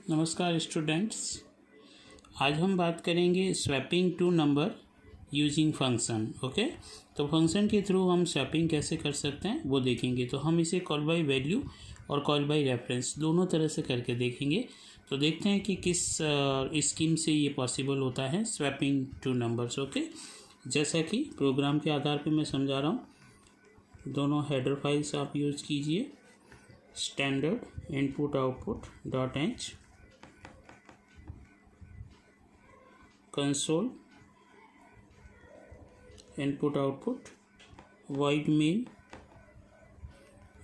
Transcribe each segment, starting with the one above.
नमस्कार स्टूडेंट्स। आज हम बात करेंगे swapping two number using function. Okay, तो फंक्शन के थ्रू हम स्वैपिंग कैसे कर सकते हैं वो देखेंगे। तो हम इसे कॉल बाय वैल्यू और कॉल बाय रेफरेंस दोनों तरह से करके देखेंगे। तो देखते हैं कि किस स्कीम से ये पॉसिबल होता है स्वैपिंग टू नंबर्स। ओके, जैसा कि प्रोग्राम के आधार पे मैं समझा रहा हूँ, दोनों हेडर फाइल्स आप यूज़ कीजिए। Standard input output dot H, console input output, void main।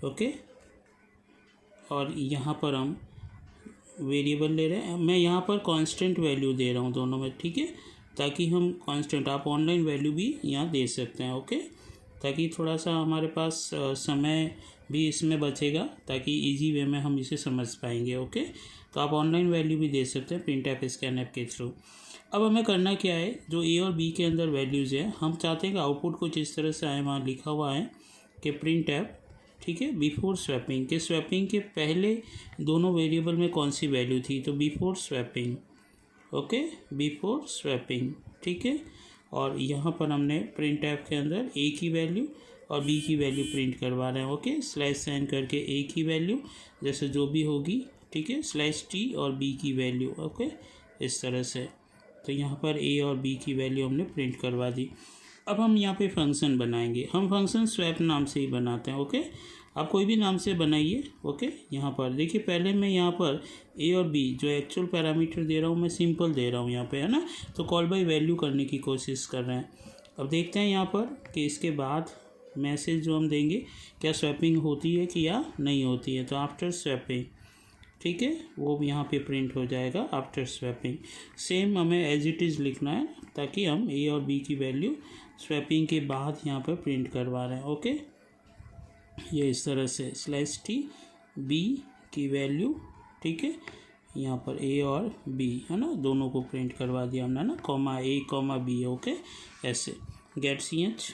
Okay, और यहाँ पर हम वेरिएबल ले रहे हैं। मैं यहाँ पर कांस्टेंट वैल्यू दे रहा हूँ दोनों में, ठीक है, ताकि हम कांस्टेंट, आप ऑनलाइन वैल्यू भी यहाँ दे सकते हैं। ओके, ताकि थोड़ा सा हमारे पास समय भी इसमें बचेगा, ताकि इजी वे में हम इसे समझ पाएंगे। ओके, तो आप ऑनलाइन वैल्यू भी दे सकते हैं प्रिंटफ स्कैनफ के थ्रू। अब हमें करना क्या है, जो ए और बी के अंदर वैल्यूज़ है, हम चाहते हैं कि आउटपुट कुछ इस तरह से आए। वहाँ लिखा हुआ है कि प्रिंटफ, ठीक है, बिफोर स्वैपिंग, के स्वैपिंग के पहले दोनों वेरिएबल में कौन सी वैल्यू थी, तो before swapping. Okay, before swapping, ठीक है। और यहाँ पर हमने प्रिंटफ के अंदर ए की वैल्यू और बी की वैल्यू प्रिंट करवा रहे हैं। ओके, स्लैश साइन करके ए की वैल्यू जैसे जो भी होगी, ठीक है, स्लैश टी और बी की वैल्यू। ओके, इस तरह से। तो यहाँ पर ए और बी की वैल्यू हमने प्रिंट करवा दी। अब हम यहाँ पे फंक्शन बनाएंगे। हम फंक्शन स्वैप नाम से ही बनाते हैं। ओके, आप कोई भी नाम से बनाइए। ओके, यहाँ पर देखिए, पहले मैं यहाँ पर ए और बी जो एक्चुअल पैरामीटर दे रहा हूँ, मैं सिंपल दे रहा हूँ यहाँ पे, है ना। तो कॉल बाय वैल्यू करने की कोशिश कर रहे हैं। अब देखते हैं यहाँ पर कि इसके बाद मैसेज जो हम देंगे, क्या स्वैपिंग होती है कि या नहीं होती है। तो आफ्टर स्वैपिंग, ठीक है, वो यहाँ पे प्रिंट हो जाएगा आफ्टर स्वैपिंग। सेम हमें एज इट इज़ लिखना है, ताकि हम ए और बी की वैल्यू स्वैपिंग के बाद यहाँ पर प्रिंट करवा रहे हैं। ओके, ये इस तरह से स्लैश टी बी की वैल्यू, ठीक है, यहाँ पर ए और बी, है ना, दोनों को प्रिंट करवा दिया हमने ना, कॉमा ए कॉमा बी। ओके, ऐसे गेट सी एच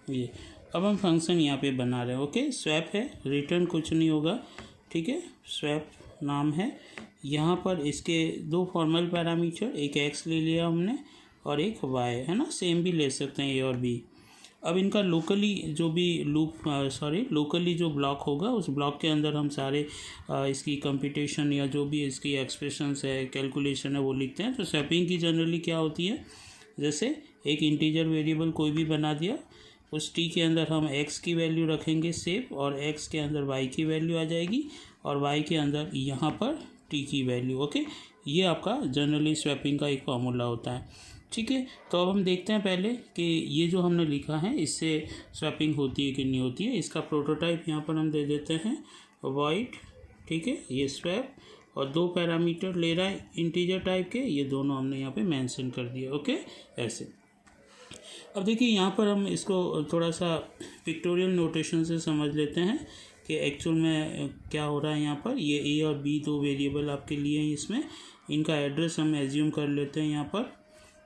ये। अब हम फंक्शन यहाँ पे बना रहे हैं। ओके, स्वैप है, रिटर्न कुछ नहीं होगा, ठीक है, स्वैप नाम है। यहाँ पर इसके दो फॉर्मल पैरामीटर, एक एक्स ले लिया हमने और एक वाई, है ना, सेम भी ले सकते हैं ए और बी। अब इनका लोकली जो भी लोकली जो ब्लॉक होगा, उस ब्लॉक के अंदर हम सारे इसकी कंप्यूटेशन या जो भी इसकी एक्सप्रेशंस है, कैलकुलेशन है, वो लिखते हैं। तो स्वैपिंग की जनरली क्या होती है, जैसे एक इंटीजर वेरिएबल कोई भी बना दिया, उस टी के अंदर हम एक्स की वैल्यू रखेंगे सेव, और एक्स के अंदर वाई की वैल्यू आ जाएगी, और वाई के अंदर यहाँ पर टी की वैल्यू। ओके, ये आपका जनरली स्वैपिंग का एक फार्मूला होता है, ठीक है। तो अब हम देखते हैं पहले कि ये जो हमने लिखा है, इससे स्वैपिंग होती है कि नहीं होती है। इसका प्रोटोटाइप यहाँ पर हम दे देते हैं वॉइड, ठीक है, ये स्वैप, और दो पैरामीटर ले रहा है इंटीजर टाइप के, ये दोनों हमने यहाँ पे मेंशन कर दिए। ओके, ऐसे। अब देखिए, यहाँ पर हम इसको थोड़ा सा पिक्टोरियल नोटेशन से समझ लेते हैं कि एक्चुअल में क्या हो रहा है। यहाँ पर ये ए और बी दो वेरिएबल आपके लिए हैं, इसमें इनका एड्रेस हम एज्यूम कर लेते हैं यहाँ पर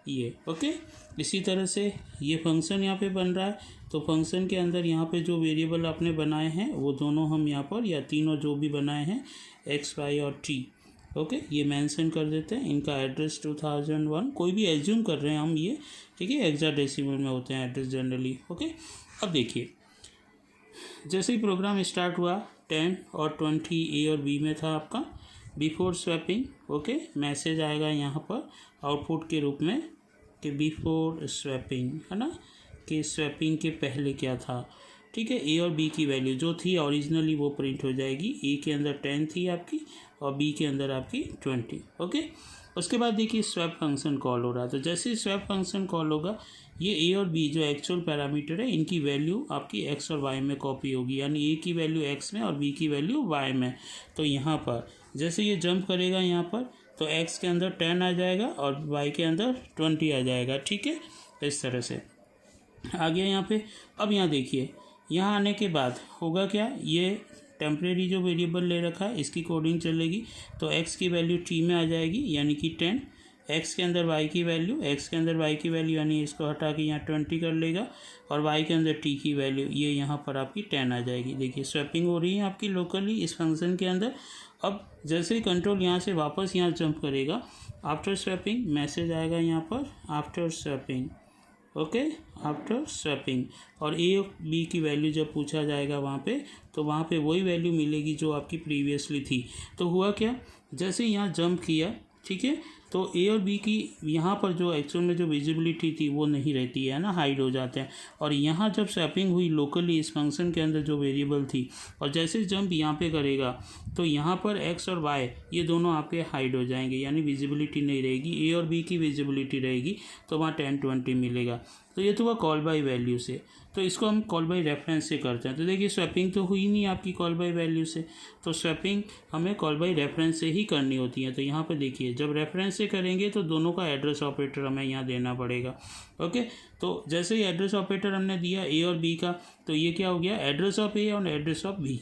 ये। ओके, इसी तरह से ये फंक्शन यहाँ पे बन रहा है। तो फंक्शन के अंदर यहाँ पे जो वेरिएबल आपने बनाए हैं, वो दोनों हम यहाँ पर, या तीनों जो भी बनाए हैं, एक्स वाई और टी, ओके, ये मेंशन कर देते हैं। इनका एड्रेस 2001 कोई भी एज्यूम कर रहे हैं हम ये, ठीक है, हेक्साडेसिमल में होते हैं एड्रेस जनरली। ओके, अब देखिए, जैसे ही प्रोग्राम स्टार्ट हुआ, 10 और 20 ए और बी में था आपका बिफोर स्वैपिंग। ओके, मैसेज आएगा यहाँ पर आउटपुट के रूप में कि बिफोर स्वैपिंग, है ना, कि स्वैपिंग के पहले क्या था, ठीक है। ए और बी की वैल्यू जो थी ओरिजिनली वो प्रिंट हो जाएगी। ए के अंदर 10 थी आपकी और बी के अंदर आपकी 20। ओके, उसके बाद देखिए स्वैप फंक्शन कॉल हो रहा है। तो जैसे ही स्वैप फंक्शन कॉल होगा, ये ए और बी जो एक्चुअल पैरामीटर है, इनकी वैल्यू आपकी एक्स और वाई में कॉपी होगी, यानी ए की वैल्यू एक्स में और बी की वैल्यू वाई में। तो यहाँ पर जैसे ये जंप करेगा यहाँ पर, तो एक्स के अंदर 10 आ जाएगा और वाई के अंदर 20 आ जाएगा, ठीक है, इस तरह से आ गया यहाँ पे। अब यहाँ देखिए, यहाँ आने के बाद होगा क्या, ये टेम्परेरी जो वेरिएबल ले रखा है, इसकी कोडिंग चलेगी। तो x की वैल्यू t में आ जाएगी, यानी कि 10, x के अंदर y की वैल्यू, x के अंदर y की वैल्यू, यानी इसको हटा के यहाँ 20 कर लेगा, और y के अंदर t की वैल्यू, ये यहाँ पर आपकी 10 आ जाएगी। देखिए, स्वैपिंग हो रही है आपकी लोकली इस फंक्शन के अंदर। अब जैसे ही कंट्रोल यहाँ से वापस यहाँ जंप करेगा, आफ्टर स्वैपिंग मैसेज आएगा यहाँ पर after swapping, okay, after swapping, और ए और बी की वैल्यू जब पूछा जाएगा वहाँ पे, तो वहाँ पे वही वैल्यू मिलेगी जो आपकी प्रीवियसली थी। तो हुआ क्या, जैसे यहाँ जंप किया, ठीक है, तो ए और बी की यहाँ पर जो एक्चुअल में जो विजिबिलिटी थी वो नहीं रहती है ना, हाइड हो जाते हैं। और यहाँ जब स्वैपिंग हुई लोकली इस फंक्शन के अंदर जो वेरिएबल थी, और जैसे जंप यहाँ पे करेगा तो यहाँ पर एक्स और वाई ये दोनों आपके हाइड हो जाएंगे, यानी विजिबिलिटी नहीं रहेगी, ए और बी की विजिबिलिटी रहेगी, तो वहाँ 10 20 मिलेगा। तो ये तो हुआ कॉल बाय वैल्यू से। तो इसको हम कॉल बाय रेफरेंस से करते हैं। तो देखिए स्वैपिंग तो हुई नहीं आपकी कॉल बाय वैल्यू से, तो स्वैपिंग हमें कॉल बाय रेफरेंस से ही करनी होती है। तो यहाँ पे देखिए जब रेफरेंस से करेंगे तो दोनों का एड्रेस ऑपरेटर हमें यहाँ देना पड़ेगा। ओके, तो जैसे ही एड्रेस ऑपरेटर हमने दिया ए और बी का, तो ये क्या हो गया, एड्रेस ऑफ ए और address of B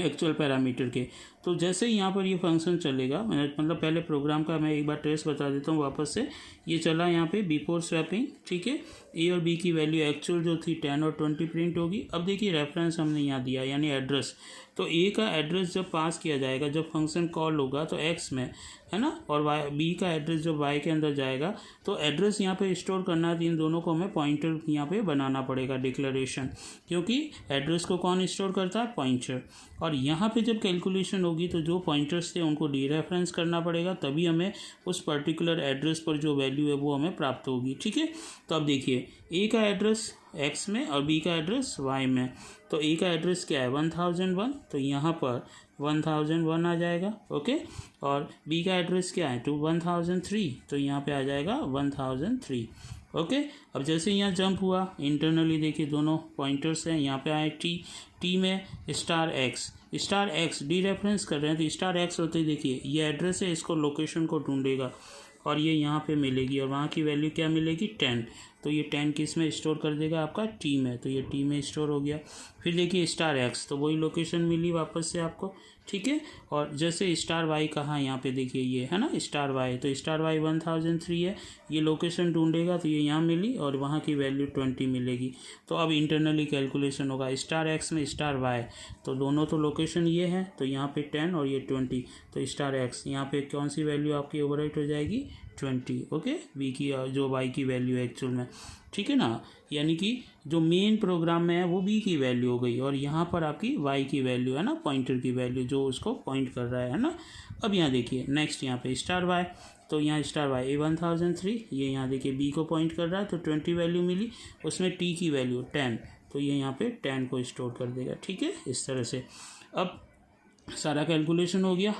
actual parameter के। तो जैसे ही यहाँ पर ये फंक्शन चलेगा, मतलब पहले प्रोग्राम का मैं एक बार ट्रेस बता देता हूँ वापस से। ये चला यहाँ पे बिफोर स्वैपिंग, ठीक है, ए और बी की वैल्यू एक्चुअल जो थी 10 और 20 प्रिंट होगी। अब देखिए रेफरेंस हमने यहाँ दिया यानी एड्रेस, तो ए का एड्रेस जब पास किया जाएगा, जब फंक्शन कॉल होगा तो एक्स में है ना, और वाई बी का एड्रेस जब वाई के अंदर जाएगा, तो एड्रेस यहाँ पे स्टोर करना है, इन दोनों को हमें पॉइंटर यहाँ पे बनाना पड़ेगा डिक्लेरेशन, क्योंकि एड्रेस को कौन स्टोर करता है, पॉइंटर। और यहाँ पे जब कैलकुलेशन होगी तो जो पॉइंटर्स थे उनको डीरेफरेंस करना पड़ेगा, तभी हमें उस पर्टिकुलर एड्रेस पर जो वैल्यू है वो हमें प्राप्त होगी, ठीक है। तो अब देखिए ए का एड्रेस एक्स में और बी का एड्रेस वाई में, तो ए का एड्रेस क्या है 1001, तो यहाँ पर 1001 आ जाएगा, ओके, और बी का एड्रेस क्या है 1003, तो यहाँ पे आ जाएगा 1003, ओके। अब जैसे यहाँ जंप हुआ इंटरनली देखिए दोनों पॉइंटर्स हैं, यहाँ पे आए टी में स्टार एक्स डी रेफरेंस कर रहे हैं, तो स्टार एक्स होते ही देखिए ये एड्रेस है, इसको लोकेशन को ढूंढेगा और ये यहाँ पे मिलेगी, और वहाँ की वैल्यू क्या मिलेगी 10, तो ये 10 किस में स्टोर कर देगा आपका टी में, तो ये टी में स्टोर हो गया। फिर देखिए स्टार एक्स, तो वही लोकेशन मिली वापस से आपको, ठीक है। और जैसे स्टार वाई कहाँ, यहाँ पे देखिए ये है ना स्टार वाई, तो स्टार वाई 1003 है, ये लोकेशन ढूंढेगा तो ये यहाँ मिली और वहाँ की वैल्यू 20 मिलेगी। तो अब इंटरनली कैलकुलेशन होगा स्टार एक्स में स्टार वाई, तो दोनों तो लोकेशन ये है, तो यहाँ पे 10 और ये 20, तो स्टार एक्स यहाँ पे कौन सी वैल्यू आपकी ओवरराइट हो जाएगी 20, ओके, बी की जो वाई की वैल्यू है एक्चुअल में, ठीक है ना, यानी कि जो मेन प्रोग्राम में है वो बी की वैल्यू हो गई, और यहाँ पर आपकी वाई की वैल्यू है ना, पॉइंटर की वैल्यू जो उसको पॉइंट कर रहा है ना। अब यहाँ देखिए नेक्स्ट यहाँ पे स्टार वाई, तो यहाँ स्टार वाई A1003, ये यहाँ देखिए बी को पॉइंट कर रहा है, तो 20 वैल्यू मिली, उसमें टी की वैल्यू 10, तो ये यहाँ पे 10 को स्टोर कर देगा, ठीक है, इस तरह से। अब सारा कैलकुलेशन हो गया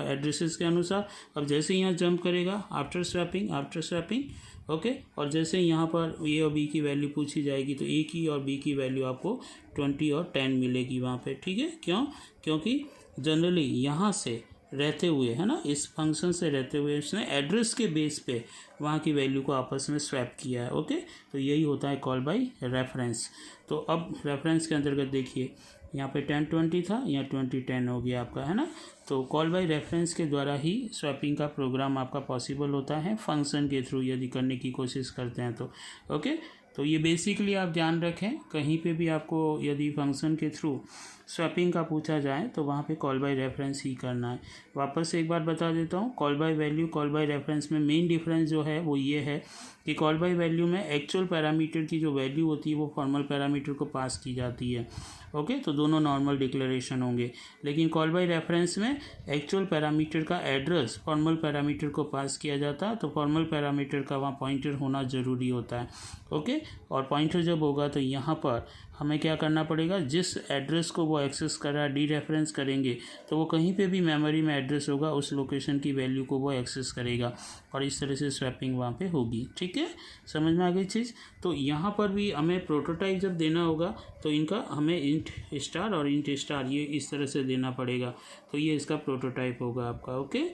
एड्रेसेस के अनुसार। अब जैसे यहाँ जंप करेगा आफ्टर स्वैपिंग, ओके, और जैसे यहाँ पर ए और बी की वैल्यू पूछी जाएगी तो ए की और बी की वैल्यू आपको 20 और 10 मिलेगी वहाँ पे, ठीक है। क्यों, क्योंकि जनरली यहाँ से रहते हुए है ना, इस फंक्शन से रहते हुए उसने एड्रेस के बेस पे वहाँ की वैल्यू को आपस में स्वैप किया है, ओके। तो यही होता है कॉल बाय रेफरेंस। तो अब रेफरेंस के अंतर्गत देखिए यहाँ पे 10 20 था, यहाँ 20 10 हो गया आपका, है ना। तो कॉल बाय रेफरेंस के द्वारा ही स्वैपिंग का प्रोग्राम आपका पॉसिबल होता है, फंक्शन के थ्रू यदि करने की कोशिश करते हैं तो, ओके। तो ये बेसिकली आप ध्यान रखें, कहीं पे भी आपको यदि फंक्शन के थ्रू स्वैपिंग का पूछा जाए तो वहाँ पे कॉल बाय रेफरेंस ही करना है। वापस से एक बार बता देता हूँ, call by value call by reference में मेन डिफरेंस जो है वो ये है कि कॉल बाय वैल्यू में एक्चुअल पैरामीटर की जो वैल्यू होती है वो फॉर्मल पैरामीटर को पास की जाती है, ओके, तो दोनों नॉर्मल डिक्लेरेशन होंगे। लेकिन कॉल बाय रेफरेंस में एक्चुअल पैरामीटर का एड्रेस फॉर्मल पैरामीटर को पास किया जाता है, तो फॉर्मल पैरामीटर का वहाँ पॉइंटर होना ज़रूरी होता है, ओके। और पॉइंटर जब होगा तो यहाँ पर हमें क्या करना पड़ेगा, जिस एड्रेस को वो एक्सेस कर रहा है डी रेफरेंस करेंगे तो वो कहीं पे भी मेमोरी में एड्रेस होगा उस लोकेशन की वैल्यू को वो एक्सेस करेगा, और इस तरह से स्वैपिंग वहाँ पे होगी, ठीक है, समझ में आ गई चीज़। तो यहाँ पर भी हमें प्रोटोटाइप जब देना होगा तो इनका हमें इंट स्टार और इंट स्टार ये इस तरह से देना पड़ेगा, तो ये इसका प्रोटोटाइप होगा आपका, ओके,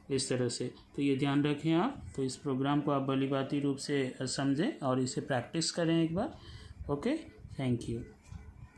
इस तरह से। तो ये ध्यान रखें आप, तो इस प्रोग्राम को आप भलीभांति रूप से समझें और इसे प्रैक्टिस करें एक बार, ओके, थैंक यू।